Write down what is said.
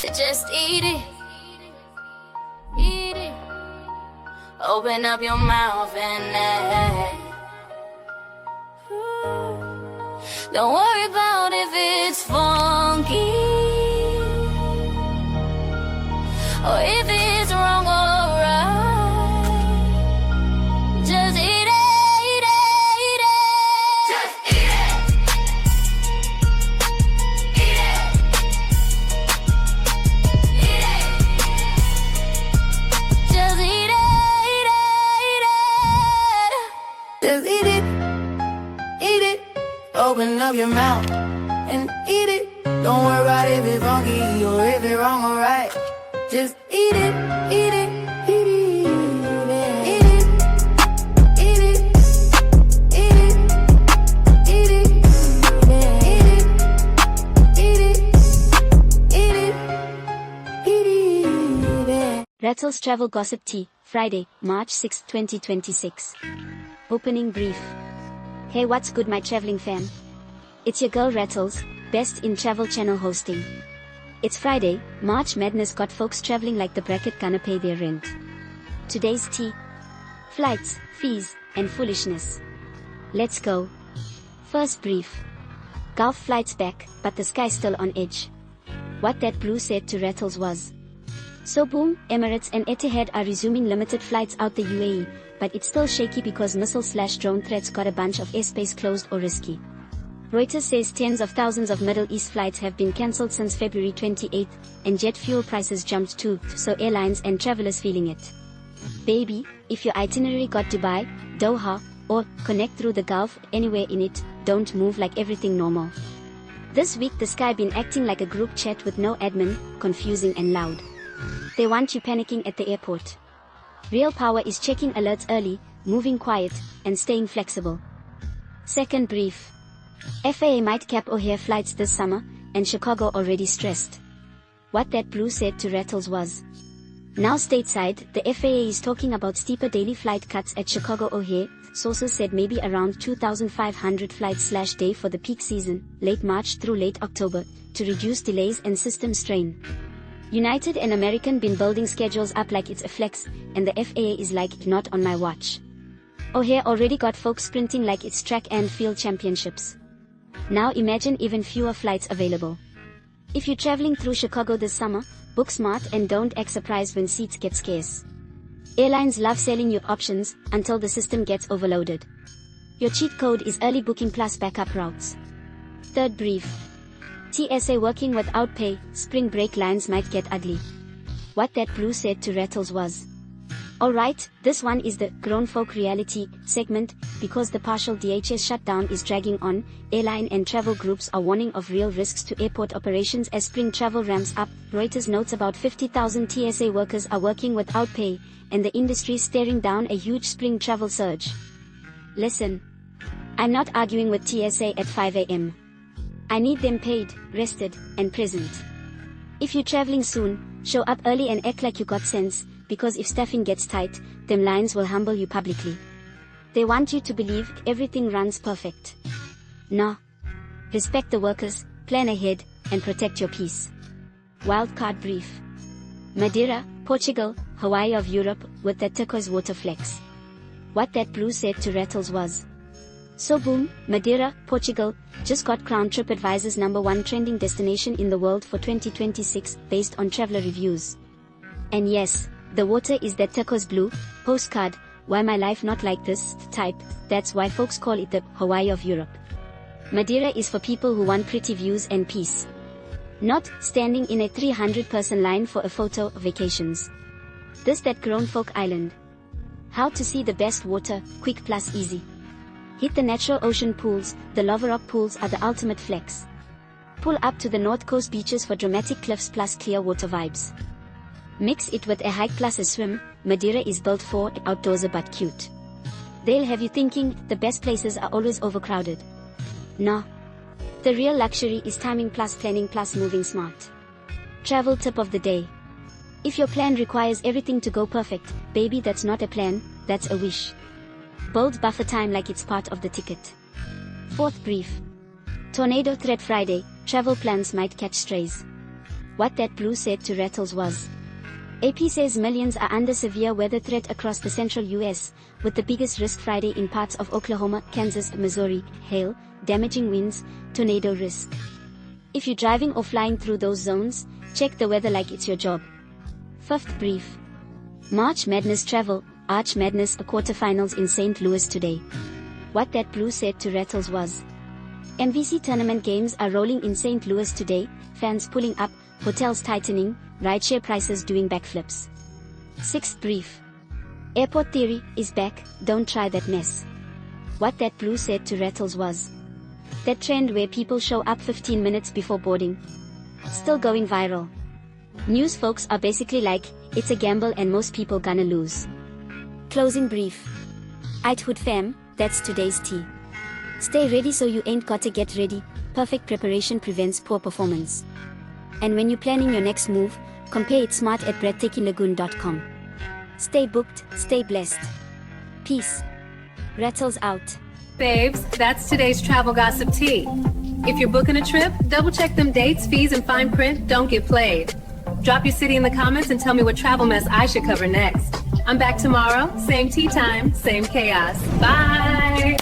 Just eat it. Eat it. Open up your mouth and don't worry about if it's funky or if it's wrong or right. Just eat it, eat it, eat it. Just eat it. Eat it. Eat it. Just eat it, eat it, eat it. Just eat it. Eat it. Open up your mouth and eat it. Don't worry about if it's funky or if it's wrong or right. Just eat it, eat it, eat it, eat it, eat it, eat it, eat it, eat it, eat it, eat it. Rattles Travel Gossip Tea, Friday, March 6, 2026. Opening brief. Hey, what's good, my traveling fam? It's your girl Rattles, best in travel channel hosting. It's Friday, March Madness got folks traveling like the bracket gonna pay their rent. Today's tea: flights, fees, and foolishness. Let's go. First brief. Gulf flights back, but the sky still on edge. What that blue said to Rattles was: so boom, Emirates and Etihad are resuming limited flights out the UAE, but it's still shaky because missile/drone threats got a bunch of airspace closed or risky. Reuters says tens of thousands of Middle East flights have been cancelled since February 28, and jet fuel prices jumped too, so airlines and travelers feeling it. Baby, if your itinerary got Dubai, Doha, or connect through the Gulf, anywhere in it, don't move like everything normal. This week the sky been acting like a group chat with no admin, confusing and loud. They want you panicking at the airport. Real power is checking alerts early, moving quiet, and staying flexible. Second brief. FAA might cap OHare flights this summer, and Chicago already stressed. What that blue said to Rattles was: now stateside, the FAA is talking about steeper daily flight cuts at Chicago OHare. Sources said maybe around 2,500 flights/day for the peak season, late March through late October, to reduce delays and system strain. United and American been building schedules up like it's a flex, and the FAA is like, not on my watch. OHare already got folks sprinting like it's track and field championships. Now imagine even fewer flights available. If you're traveling through Chicago this summer, book smart and don't act surprised when seats get scarce. Airlines love selling you options until the system gets overloaded. Your cheat code is early booking plus backup routes. Third brief. TSA working without pay, spring break lines might get ugly. What that blue said to Rattles was: alright, this one is the grown folk reality segment, because the partial DHS shutdown is dragging on. Airline and travel groups are warning of real risks to airport operations as spring travel ramps up. Reuters notes about 50,000 TSA workers are working without pay, and the industry staring down a huge spring travel surge. Listen. I'm not arguing with TSA at 5 a.m. I need them paid, rested, and present. If you're traveling soon, show up early and act like you got sense, because if staffing gets tight, them lines will humble you publicly. They want you to believe everything runs perfect. No. Respect the workers, plan ahead, and protect your peace. Wildcard brief. Madeira, Portugal, Hawaii of Europe, with that turquoise water flex. What that blue said to Rattles was: so boom, Madeira, Portugal, just got crowned TripAdvisor's #1 trending destination in the world for 2026, based on traveler reviews. And yes, the water is that turquoise blue, postcard, why my life not like this, type. That's why folks call it the Hawaii of Europe. Madeira is for people who want pretty views and peace. Not standing in a 300-person line for a photo vacations. This that grown folk island. How to see the best water, quick plus easy. Hit the natural ocean pools. The lava rock pools are the ultimate flex. Pull up to the north coast beaches for dramatic cliffs plus clear water vibes. Mix it with a hike plus a swim. Madeira is built for outdoorsy but cute. They'll have you thinking the best places are always overcrowded. No. The real luxury is timing plus planning plus moving smart. Travel tip of the day. If your plan requires everything to go perfect, baby, that's not a plan, that's a wish. Bold buffer time like it's part of the ticket. Fourth brief. Tornado threat Friday, travel plans might catch strays. What that blue said to Rattles was. AP says millions are under severe weather threat across the central US, with the biggest risk Friday in parts of Oklahoma, Kansas, Missouri, hail, damaging winds, tornado risk. If you're driving or flying through those zones, check the weather like it's your job. Fifth brief. March Madness travel, Arch Madness quarterfinals in St. Louis today. What that blue said to Rattles was. MVC tournament games are rolling in St. Louis today, fans pulling up, hotels tightening, rideshare prices doing backflips. Sixth brief. Airport theory is back, don't try that mess. What that blue said to Rattles was. That trend where people show up 15 minutes before boarding. Still going viral. News folks are basically like, it's a gamble and most people gonna lose. Closing brief. Aight hood fam, that's today's tea. Stay ready so you ain't gotta get ready, perfect preparation prevents poor performance. And when you're planning your next move, compare it smart at breathtakinglagoon.com. Stay booked, stay blessed. Peace. Rattles out. Babes, that's today's travel gossip tea. If you're booking a trip, double check them dates, fees, and fine print don't get played. Drop your city in the comments and tell me what travel mess I should cover next. I'm back tomorrow, same tea time, same chaos. Bye!